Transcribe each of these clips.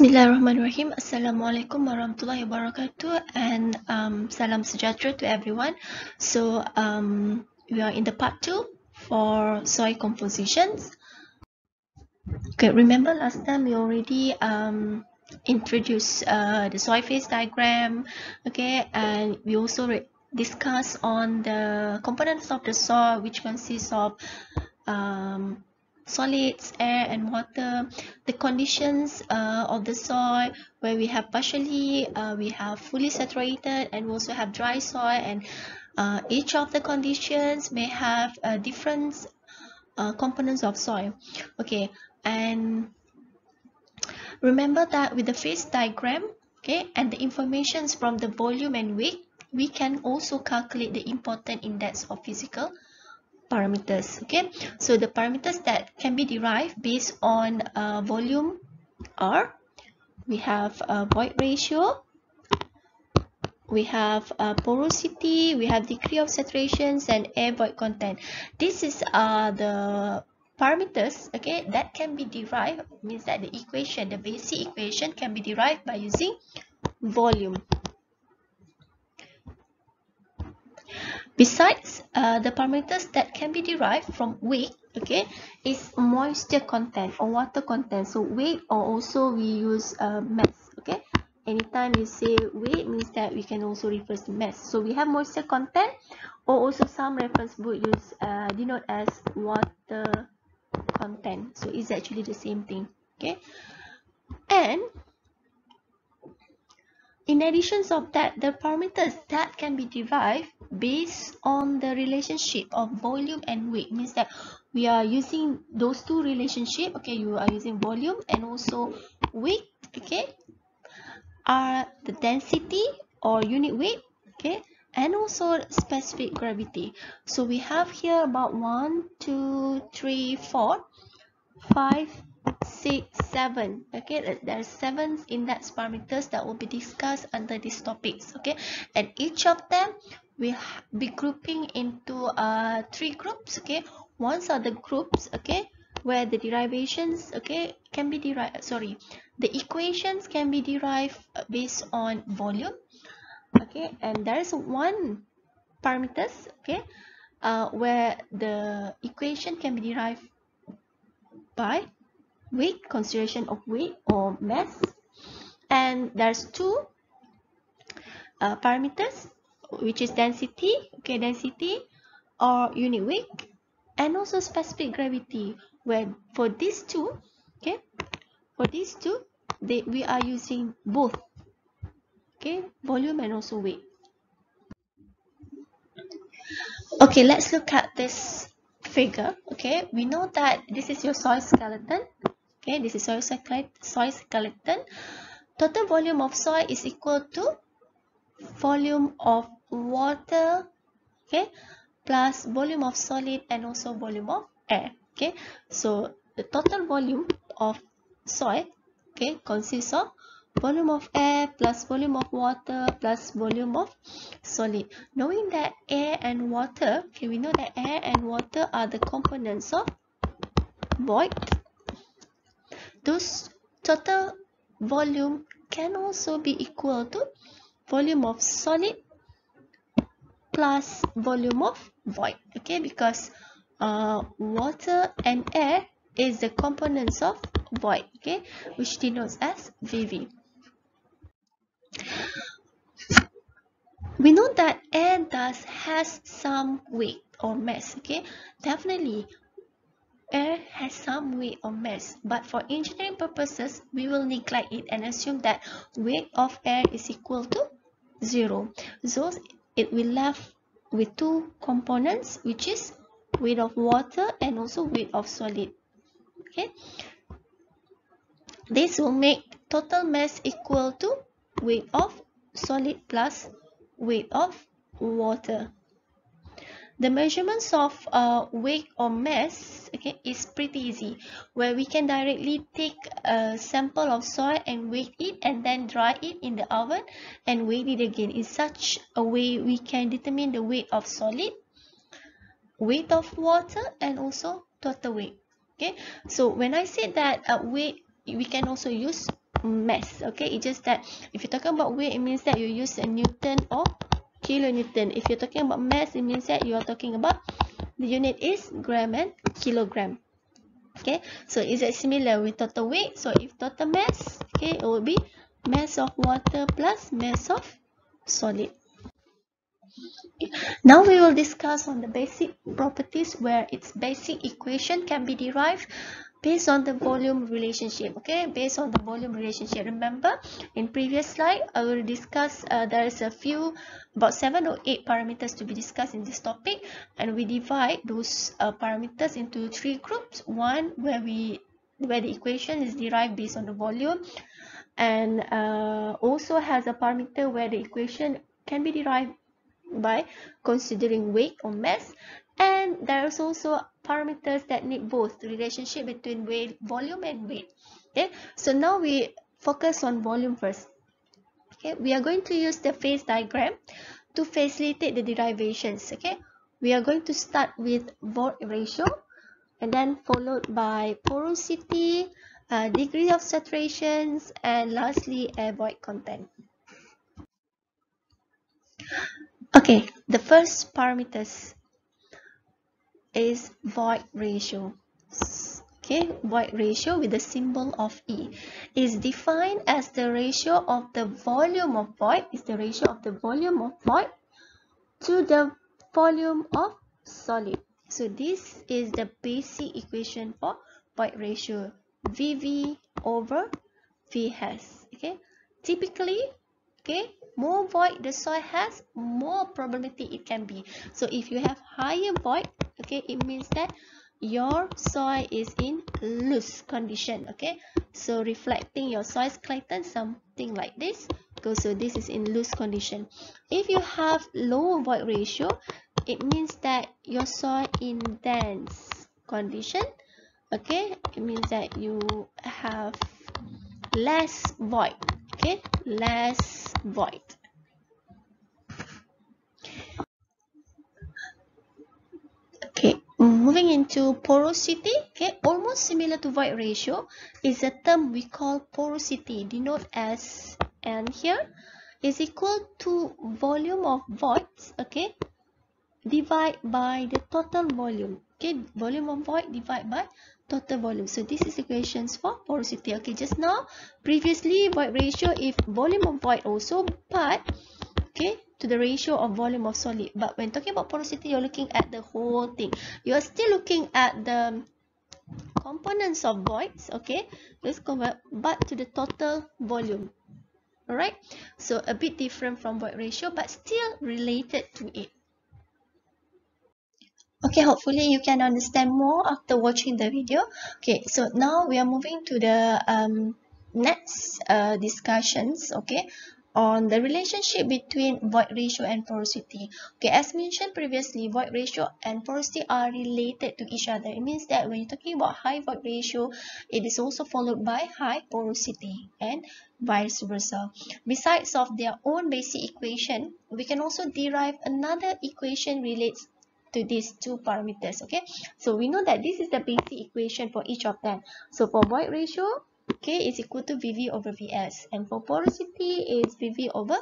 Bismillahirrahmanirrahim. Assalamualaikum warahmatullahi wabarakatuh, and salam sejahtera to everyone. So we are in the part 2 for soil compositions. Okay, remember last time we already introduced the soil phase diagram, okay, and we also discussed on the components of the soil, which consists of solids, air and water, the conditions of the soil, where we have partially, we have fully saturated, and we also have dry soil, and each of the conditions may have different components of soil. Okay, and remember that with the phase diagram, okay, and the informations from the volume and weight, we can also calculate the important index of physical parameters. Okay, so the parameters that can be derived based on volume are, we have void ratio, we have porosity, we have degree of saturations, and air void content. This is the parameters, okay, that can be derived. Means that the equation, the basic equation, can be derived by using volume. Besides, the parameters that can be derived from weight, okay, is moisture content or water content. So weight, or also we use mass. Okay, anytime you say weight, means that we can also refer to mass. So we have moisture content, or also some reference book use denote as water content. So it's actually the same thing. Okay, and in addition of that, the parameters that can be derived based on the relationship of volume and weight, means that we are using those two relationship. Okay, you are using volume and also weight. Okay, are the density or unit weight, okay, and also specific gravity. So we have here about 1, 2, 3, 4, 5, 6, 7. Okay, there are 7 index parameters that will be discussed under these topics. Okay, and each of them will be grouping into 3 groups. Okay, ones are the groups, okay, where the derivations, okay, can be derived, sorry, the equations can be derived based on volume. Okay, and there is one parameters, okay, where the equation can be derived by weight, consideration of weight or mass, and there's two parameters, which is density, okay, density or unit weight, and also specific gravity, where for these two, okay, for these two, we are using both, okay, volume and also weight. Okay, let's look at this figure. Okay, we know that this is your soil skeleton. Okay, this is soil skeleton. Total volume of soil is equal to volume of water, okay, plus volume of solid and also volume of air. Okay, so the total volume of soil, okay, consists of volume of air plus volume of water plus volume of solid. Knowing that air and water, okay, we know that air and water are the components of void. Those total volume can also be equal to volume of solid plus volume of void. Okay, because water and air is the components of void, okay, which denotes as VV. We know that air has some weight or mass. Okay, definitely air has some weight or mass, but for engineering purposes we will neglect it and assume that weight of air is equal to 0. So it will left with two components, which is weight of water and also weight of solid. Okay, this will make total mass equal to weight of solid plus weight of water. The measurements of weight or mass, okay, is pretty easy, where we can directly take a sample of soil and weight it, and then dry it in the oven and weight it again. In such a way we can determine the weight of solid, weight of water, and also total weight. Okay, so when I say that weight, we can also use mass. Okay, it's just that if you're talking about weight, it means that you use a Newton or kilonewton. If you're talking about mass, it means that you are talking about the unit is gram and kilogram. Okay, so is it similar with total weight? So if total mass, okay, it will be mass of water plus mass of solid. Now we will discuss on the basic properties where its basic equation can be derived based on the volume relationship. Okay, based on the volume relationship. Remember, in previous slide, I will discuss, there is a few, about 7 or 8 parameters to be discussed in this topic, and we divide those parameters into 3 groups. One where the equation is derived based on the volume, and also has a parameter where the equation can be derived by considering weight or mass, and there's also parameters that need both the relationship between weight, volume and weight. Okay, so now we focus on volume first. Okay, we are going to use the phase diagram to facilitate the derivations. Okay, we are going to start with void ratio, and then followed by porosity, degree of saturations, and lastly air void content. Okay, the first parameters is void ratio. Okay, void ratio with the symbol of E is defined as the ratio of the volume of void, to the volume of solid. So this is the basic equation for void ratio, VV over VS. Okay, typically, okay, more void the soil has, more probability it can be. So if you have higher void, okay, it means that your soil is in loose condition. Okay, so reflecting your soil skeleton, something like this. So this is in loose condition. If you have lower void ratio, it means that your soil in dense condition. Okay, it means that you have less void. Okay, less void. Okay, moving into porosity. Okay, almost similar to void ratio is a term we call porosity, denote as N here, is equal to volume of voids, okay, divide by the total volume. Okay, volume of void divide by total volume. So this is equations for porosity. Okay, just now previously void ratio if volume of void also, but okay, to the ratio of volume of solid. But when talking about porosity, you're looking at the whole thing. You are still looking at the components of voids. Okay, let's convert, but to the total volume. Alright, so a bit different from void ratio, but still related to it. Okay, hopefully you can understand more after watching the video. Okay, so now we are moving to the next discussions, okay, on the relationship between void ratio and porosity. Okay, as mentioned previously, void ratio and porosity are related to each other. It means that when you're talking about high void ratio, it is also followed by high porosity and vice versa. Besides of their own basic equation, we can also derive another equation relates to these two parameters. Okay, so we know that this is the basic equation for each of them. So for void ratio, okay, is equal to VV over VS, and for porosity is VV over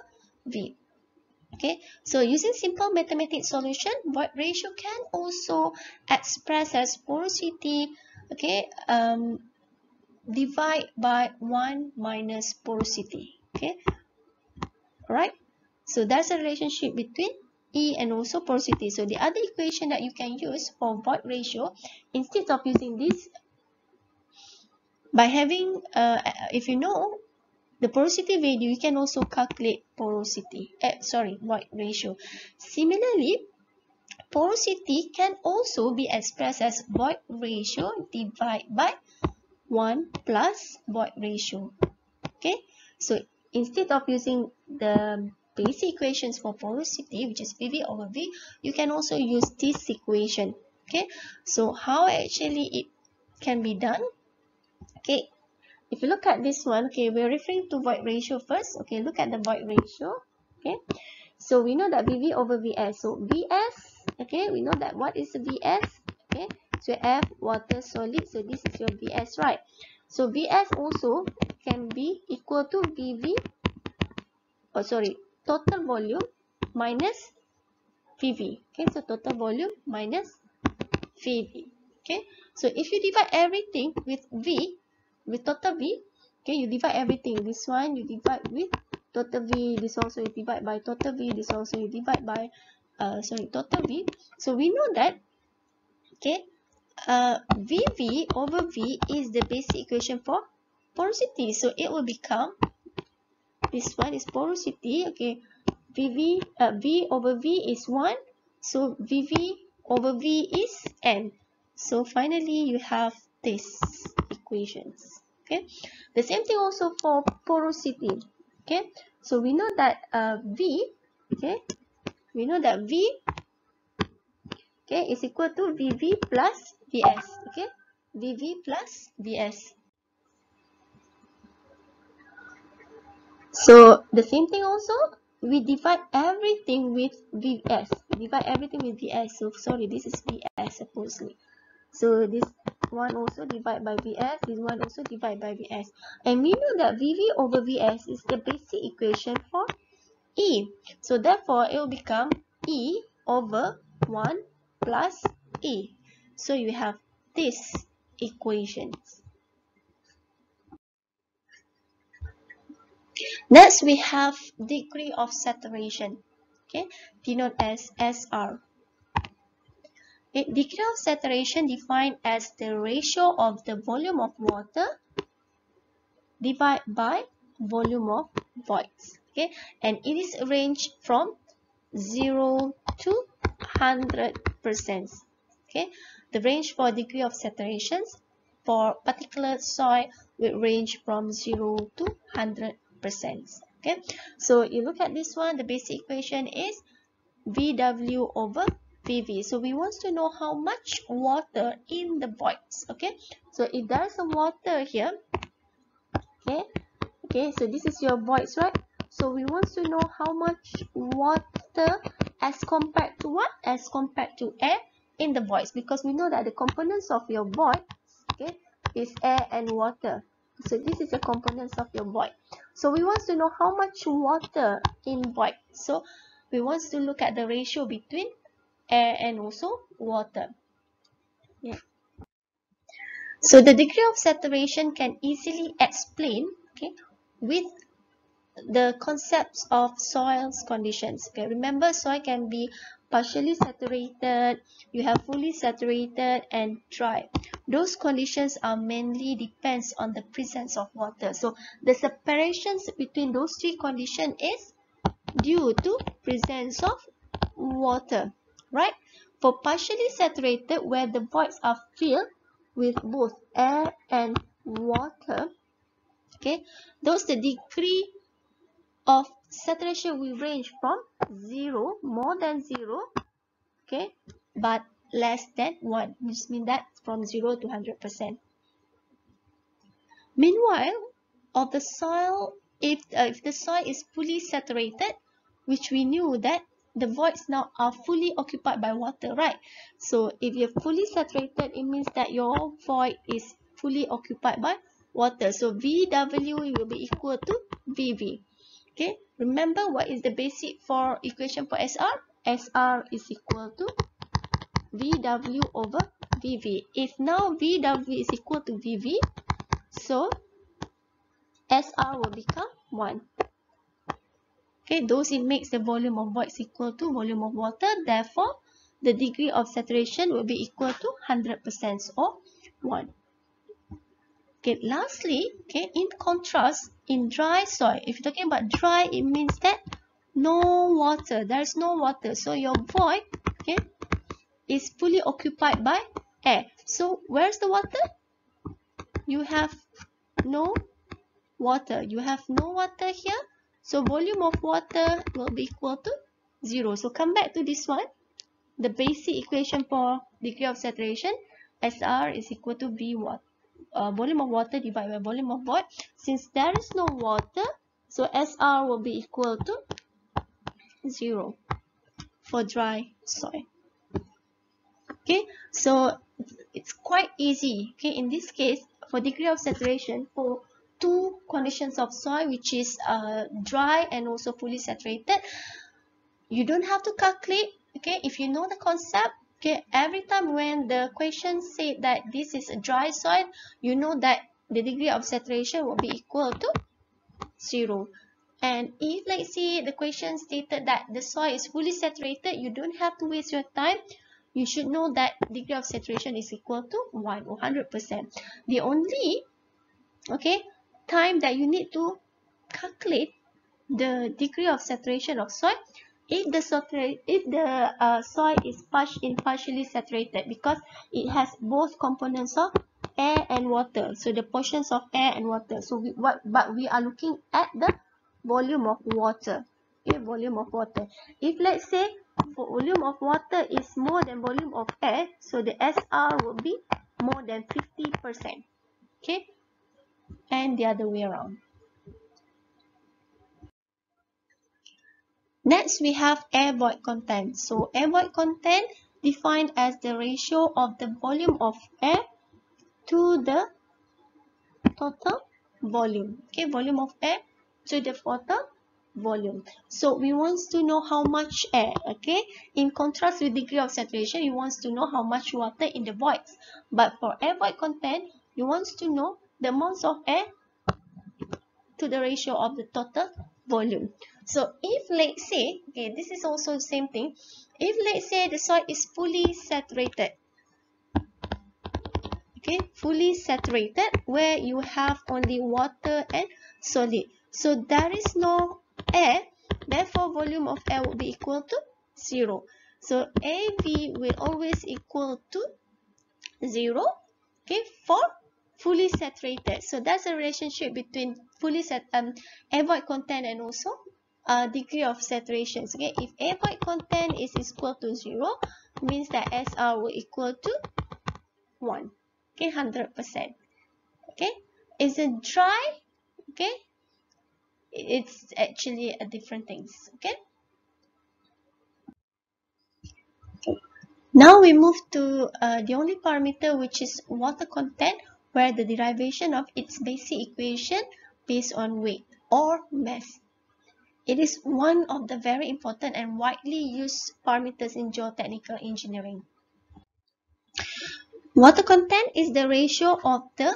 V. Okay, so using simple mathematics solution, void ratio can also express as porosity, okay, divide by 1 minus porosity. Okay, alright, so that's a relationship between E and also porosity. So the other equation that you can use for void ratio, instead of using this, by having, if you know the porosity value, you can also calculate porosity, void ratio. Similarly, porosity can also be expressed as void ratio divided by 1 plus void ratio. Okay, so instead of using the basic equations for porosity, which is VV over V, you can also use this equation. Okay, so how actually it can be done? Okay, if you look at this one, okay, we're referring to void ratio first. Okay, look at the void ratio. Okay, so we know that VV over VS. So VS, okay, we know that what is the VS? Okay, so F water solid. So this is your VS, right? So Vs also can be equal to total volume minus Vv. Okay, so total volume minus Vv. Okay, so if you divide everything with with total V, okay, you divide everything. This one you divide with total V, this also you divide by total V, this also you divide by total V. So we know that, okay, Vv over V is the basic equation for porosity. So it will become, this one is porosity, okay, V over V is 1, so Vv over V is n. So finally you have these equations. Okay, the same thing also for porosity. Okay, so we know that V, okay, we know that V, okay, is equal to Vv plus Vs. Okay, Vv plus Vs. So the same thing also, we divide everything with Vs. Divide everything with Vs. So sorry, this is Vs supposedly. So this one also divide by Vs. This one also divide by Vs. And we know that Vv over Vs is the basic equation for E. So therefore, it will become E over 1 plus E. So you have these equations. Next, we have degree of saturation, okay, denoted as SR. Okay, degree of saturation defined as the ratio of the volume of water divided by volume of voids. Okay, and it is ranged from 0 to 100%. Okay, the range for degree of saturation for particular soil will range from 0 to 100%. Okay, so you look at this one, the basic equation is VW over VV. So we want to know how much water in the voids. Okay, so if there is some water here, okay, so this is your voids, right? So we want to know how much water as compared to what? As compared to air in the voids, because we know that the components of your void, okay, is air and water. So this is the components of your void. So we want to know how much water in void. So we want to look at the ratio between air and also water. Yeah. So the degree of saturation can easily explain, okay, with the concepts of soil's conditions. Okay, remember soil can be partially saturated, you have fully saturated and dry. Those conditions are mainly depends on the presence of water. So the separations between those three conditions is due to presence of water, right? For partially saturated, where the voids are filled with both air and water, okay, those the degree of saturation will range from 0, more than 0, okay, but less than 1, which means that from 0 to 100%. Meanwhile, of the soil, if the soil is fully saturated, which we knew that the voids now are fully occupied by water, right? So if you're fully saturated, it means that your void is fully occupied by water. So VW will be equal to VV. Okay, remember what is the basic for equation for SR? SR is equal to VW over VV. If now VW is equal to VV, so SR will become 1. Okay, those it makes the volume of voids equal to volume of water. Therefore, the degree of saturation will be equal to 100% or 1. Okay, lastly, okay, in contrast, in dry soil, if you're talking about dry, it means that no water, there's no water. So your void, okay, is fully occupied by air. So where's the water? You have no water. You have no water here. So volume of water will be equal to 0. So come back to this one. The basic equation for degree of saturation, SR is equal to V watt. Volume of water divided by volume of void. Since there is no water, so SR will be equal to 0 for dry soil. Okay, so it's quite easy. Okay, in this case, for degree of saturation for two conditions of soil, which is dry and also fully saturated, you don't have to calculate. Okay, if you know the concept, okay, every time when the question said that this is a dry soil, you know that the degree of saturation will be equal to 0. And if, let's say, the question stated that the soil is fully saturated, you don't have to waste your time. You should know that degree of saturation is equal to 1 or 100%. The only, okay, time that you need to calculate the degree of saturation of soil if the soil is partially saturated, because it has both components of air and water. So the portions of air and water. So but we are looking at the volume of water. Okay, volume of water. If, let's say, volume of water is more than volume of air, so the SR will be more than 50%. Okay, and the other way around. Next, we have air void content. So air void content defined as the ratio of the volume of air to the total volume. Okay, volume of air to the total volume. So we want to know how much air. Okay, in contrast with degree of saturation, you want to know how much water in the voids. But for air void content, you want to know the amounts of air to the ratio of the total volume. So if, let's say, okay, this is also the same thing. If, let's say, the soil is fully saturated, okay, fully saturated, where you have only water and solid, so there is no air, therefore volume of air will be equal to 0. So AV will always equal to 0, okay, for fully saturated. So that's a relationship between air void content and also degree of saturation. Okay, if air void content is equal to 0, means that SR will equal to 1. Okay, 100%. Okay, is it dry? Okay, it's actually a different things. Okay. Now we move to the only parameter, which is water content, where the derivation of its basic equation based on weight or mass. It is one of the very important and widely used parameters in geotechnical engineering. Water content is the ratio of the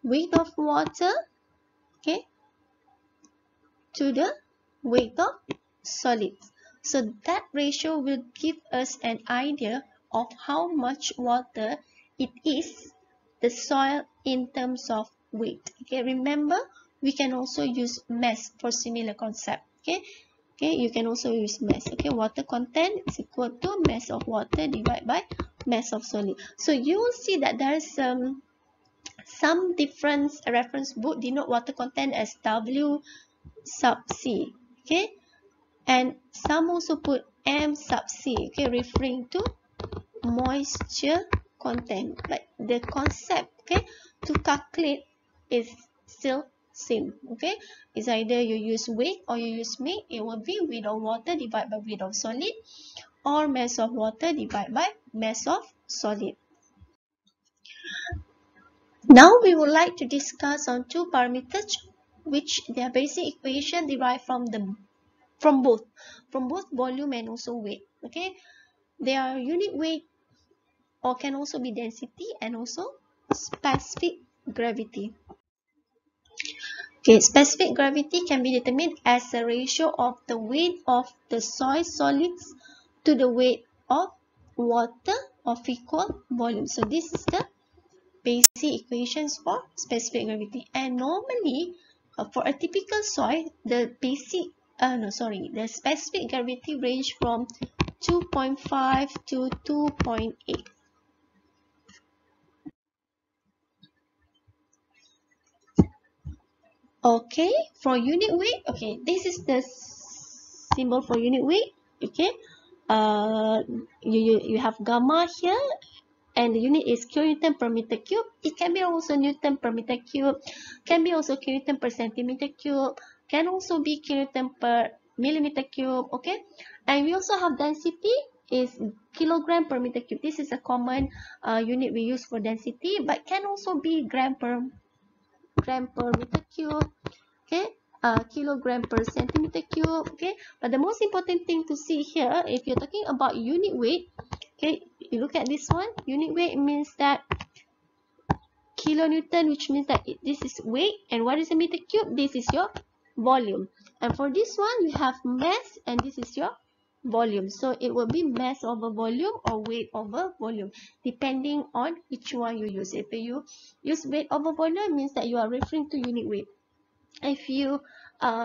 weight of water, okay, to the weight of solids. So that ratio will give us an idea of how much water it is, the soil, in terms of weight. Okay, remember, we can also use mass for similar concept. Okay, you can also use mass. Okay, water content is equal to mass of water divided by mass of solid. So you will see that there is some difference. Reference book denote water content as W sub C. Okay, and some also put M sub C. Okay, referring to moisture content. But the concept, okay, to calculate is still same. Okay, it's either you use weight or you use mass. It will be weight of water divided by weight of solid, or mass of water divided by mass of solid. Now we would like to discuss on two parameters which their basic equation derived from both volume and also weight. Okay, they are unit weight, or can also be density, and also specific gravity. Okay, specific gravity can be determined as a ratio of the weight of the soil solids to the weight of water of equal volume. So this is the basic equations for specific gravity. And normally, for a typical soil, the specific gravity range from 2.5 to 2.8. Okay, for unit weight, okay, this is the symbol for unit weight. Okay, you have gamma here, and the unit is kilonewton per meter cube. It can be also newton per meter cube, can be also kilonewton per centimeter cube, can also be kilonewton per millimeter cube. Okay, and we also have density. is kilogram per meter cube. This is a common unit we use for density, but can also be gram per meter cube, okay, kilogram per centimeter cube, okay. But the most important thing to see here, if you're talking about unit weight, okay, you look at this one. Unit weight means that kilonewton, which means that this is weight, and what is a meter cube? This is your volume. And for this one, you have mass, and this is your volume. So it will be mass over volume or weight over volume, depending on which one you use. If you use weight over volume, it means that you are referring to unit weight. If you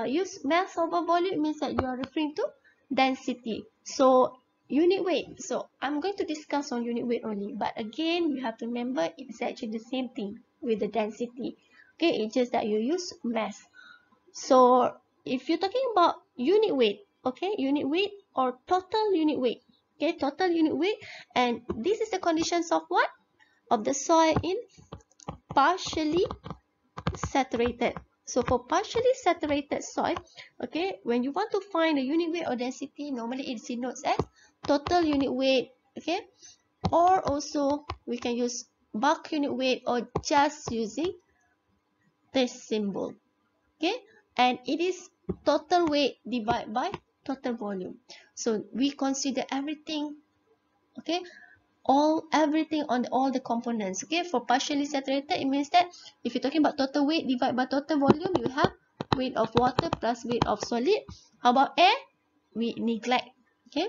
use mass over volume, it means that you are referring to density. So unit weight, so I'm going to discuss on unit weight only, but again you have to remember it's actually the same thing with the density, okay. It's just that you use mass. So if you're talking about unit weight, okay, unit weight or total unit weight, okay, total unit weight, and this is the conditions of what? Of the soil in partially saturated. So for partially saturated soil, okay, when you want to find the unit weight or density, normally it denotes as total unit weight, okay, or also we can use bulk unit weight or just using this symbol, okay, and it is total weight divided by total volume. So we consider everything, okay, everything on all the components, okay. For partially saturated, it means that if you're talking about total weight divided by total volume, you have weight of water plus weight of solid. How about air? We neglect, okay,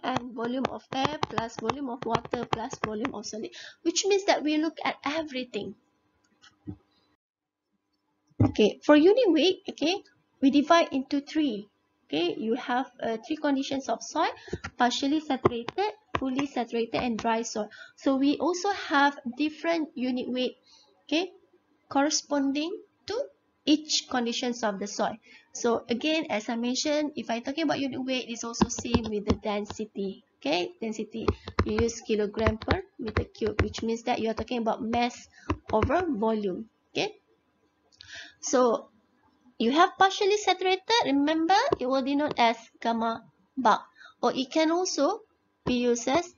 and volume of air plus volume of water plus volume of solid, which means that we look at everything. Okay, for unit weight, okay, we divide into three. Okay, you have three conditions of soil: partially saturated, fully saturated, and dry soil. So we also have different unit weight, okay, corresponding to each conditions of the soil. So again, as I mentioned, if I'm talking about unit weight, it's also same with the density. Okay, density, you use kilogram per meter cube, which means that you are talking about mass over volume. Okay, so you have partially saturated, remember it will denote as gamma bar, or it can also be used as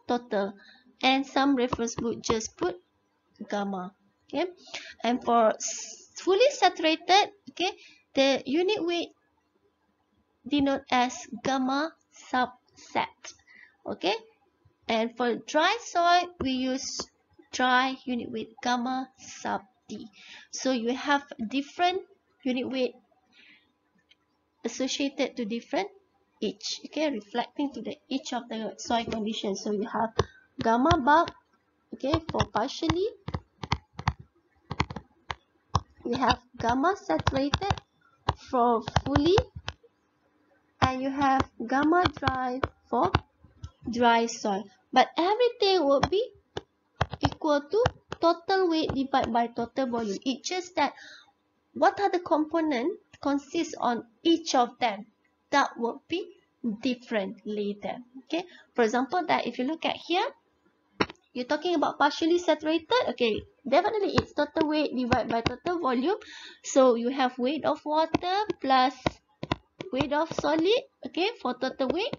total, and some reference book just put gamma, okay. And for fully saturated, okay, the unit weight denote as gamma subset, okay. And for dry soil, we use dry unit weight gamma sub D. So you have different unit weight associated to different each, okay, reflecting to the each of the soil conditions. So you have gamma bulk, okay, for partially. We have gamma saturated for fully, and you have gamma dry for dry soil. But everything will be equal to total weight divided by total volume. It's just that what are the components consist on each of them, that will be different later, okay. For example, that if you look at here, you're talking about partially saturated, okay, definitely it's total weight divided by total volume. So you have weight of water plus weight of solid, okay, for total weight.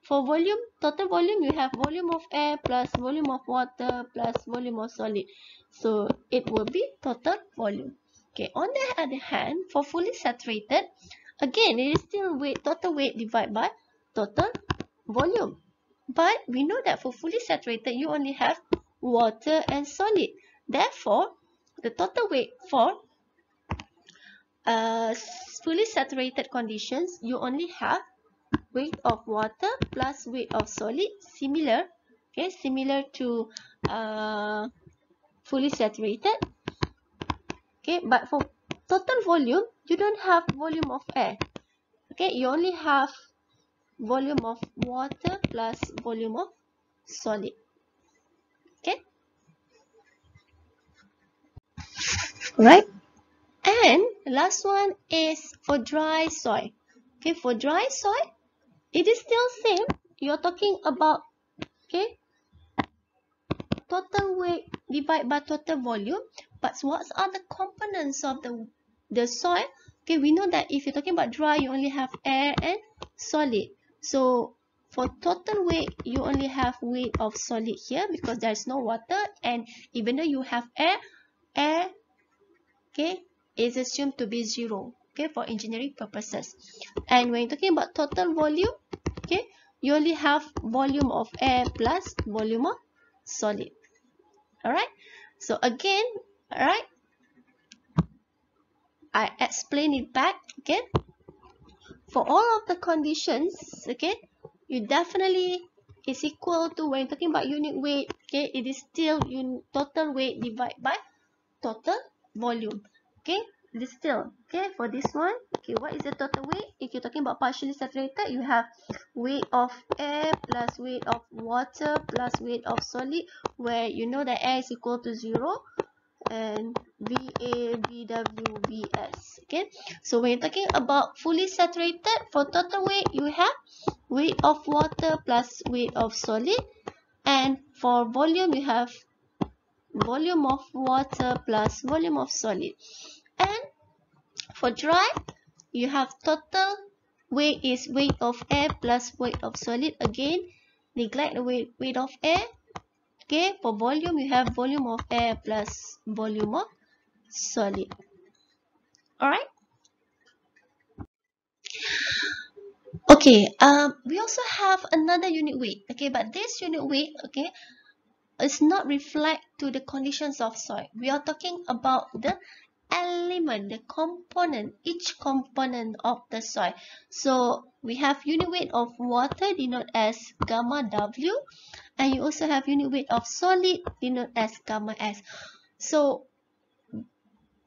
For volume, total volume, you have volume of air plus volume of water plus volume of solid. So it will be total volume. Okay, on the other hand, for fully saturated, again, it is still weight, total weight divided by total volume. But we know that for fully saturated, you only have water and solid. Therefore, the total weight for fully saturated conditions, you only have weight of water plus weight of solid, similar, okay, similar to fully saturated, okay. But for total volume, you don't have volume of air, okay, you only have volume of water plus volume of solid, okay, right. And last one is for dry soil, okay. For dry soil, it is still same, you're talking about, okay, total weight divided by total volume. But what are the components of the soil? Okay, we know that if you're talking about dry, you only have air and solid. So for total weight, you only have weight of solid here because there's no water, and even though you have air, okay, is assumed to be 0, okay, for engineering purposes. And when you're talking about total volume, okay, you only have volume of air plus volume of solid. Alright, so again, alright, I explain it back again. For all of the conditions, okay, you definitely is equal to, when you're talking about unit weight, okay, it is still total weight divided by total volume. Okay, it is still, okay, for this one, okay, what is the total weight? If you're talking about partially saturated, you have weight of air plus weight of water plus weight of solid, where you know that air is equal to 0, and VA, VW, VS. Okay, so when you're talking about fully saturated, for total weight, you have weight of water plus weight of solid, and for volume, you have volume of water plus volume of solid. And for dry, you have total weight is weight of air plus weight of solid. Again, neglect the weight of air. Okay, for volume, you have volume of air plus volume of solid. Alright. Okay, we also have another unit weight. Okay, but this unit weight, okay, is not reflect to the conditions of soil. We are talking about the element, the component, each component of the soil. So we have unit weight of water denoted as gamma W, and you also have unit weight of solid denoted as gamma S. So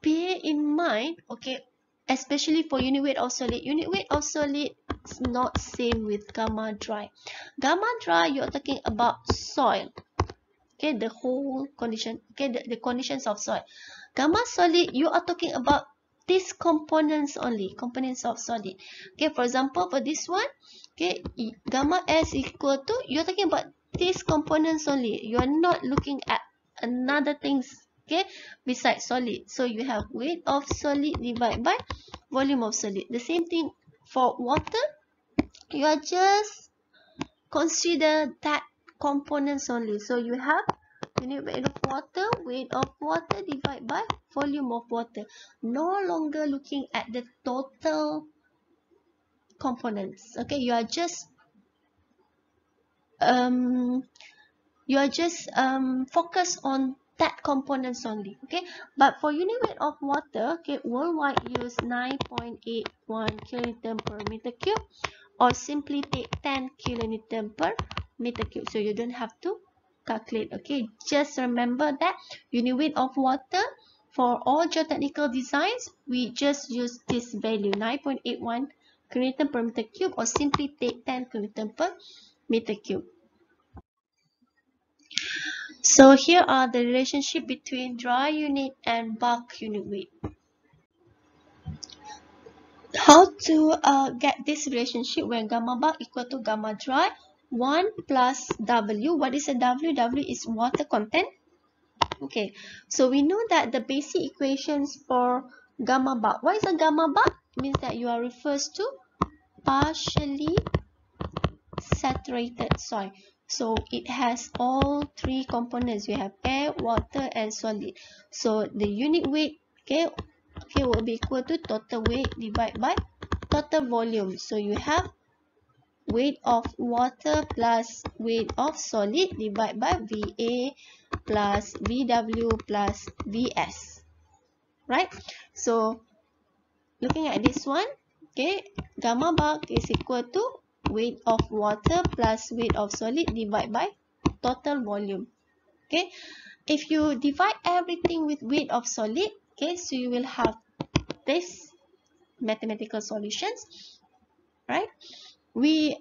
bear in mind, okay, especially for unit weight of solid is not same with gamma dry. Gamma dry, you're talking about soil, okay, the whole condition, okay, the conditions of soil. Gamma solid, you are talking about these components only, components of solid. Okay, for example, for this one, okay, gamma S equal to, you're talking about these components only. You are not looking at another things, okay, besides solid. So you have weight of solid divided by volume of solid. The same thing for water, you are just consider that components only. So you have unit weight of water divided by volume of water. No longer looking at the total components. Okay, you are just focus on that components only. Okay, but for unit weight of water, okay, worldwide use 9.81 kilonewton per meter cube, or simply take 10 kilonewton per meter cube. So you don't have to calculate. Okay, just remember that unit weight of water for all geotechnical designs, we just use this value 9.81 kilonewton per meter cube, or simply take 10 kilonewton per meter cube. So here are the relationship between dry unit and bulk unit weight. How to get this relationship when gamma bulk equal to gamma dry? 1 plus W. What is a W? W is water content. Okay, so we know that the basic equations for gamma bulk. What is a gamma bulk? It means that you are refers to partially saturated soil. So it has all three components. You have air, water, and solid. So the unit weight, okay, will be equal to total weight divided by total volume. So you have weight of water plus weight of solid divided by VA plus VW plus VS. Right? So looking at this one, okay, gamma bulk is equal to weight of water plus weight of solid divided by total volume. Okay, if you divide everything with weight of solid, okay, so you will have this mathematical solutions, right? We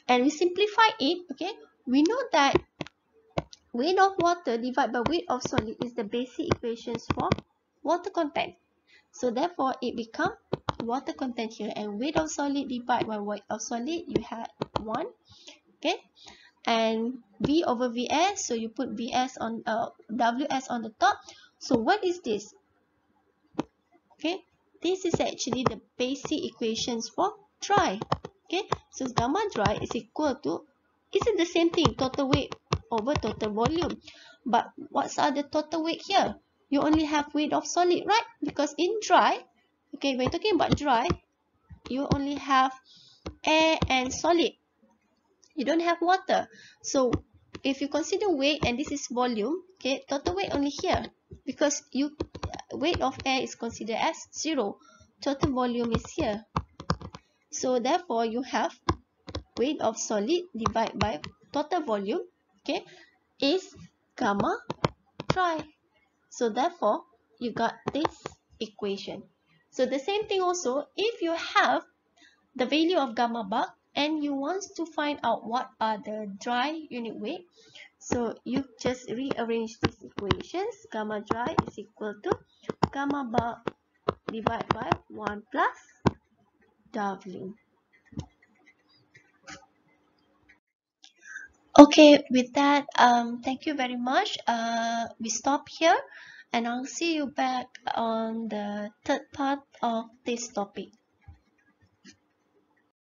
simplify it. Okay, we know that weight of water divided by weight of solid is the basic equations for water content. So therefore it becomes water content here, and weight of solid divided by weight of solid, you have 1, okay, and V over Vs, so you put Vs on Ws on the top. So what is this? Okay, this is actually the basic equations for dry. Okay, so gamma dry is equal to, is it the same thing, total weight over total volume? But what's are the total weight here? You only have weight of solid, right? Because in dry, okay, we're talking about dry, you only have air and solid. You don't have water. So if you consider weight and this is volume, okay, total weight only here, because weight of air is considered as 0. Total volume is here. So therefore you have weight of solid divided by total volume, okay, is gamma dry. So therefore you got this equation. So the same thing also, if you have the value of gamma bar and you want to find out what are the dry unit weight, so you just rearrange these equations. Gamma dry is equal to gamma bar divided by 1 plus W. Okay, with that, thank you very much. We stop here and I'll see you back on the third part of this topic.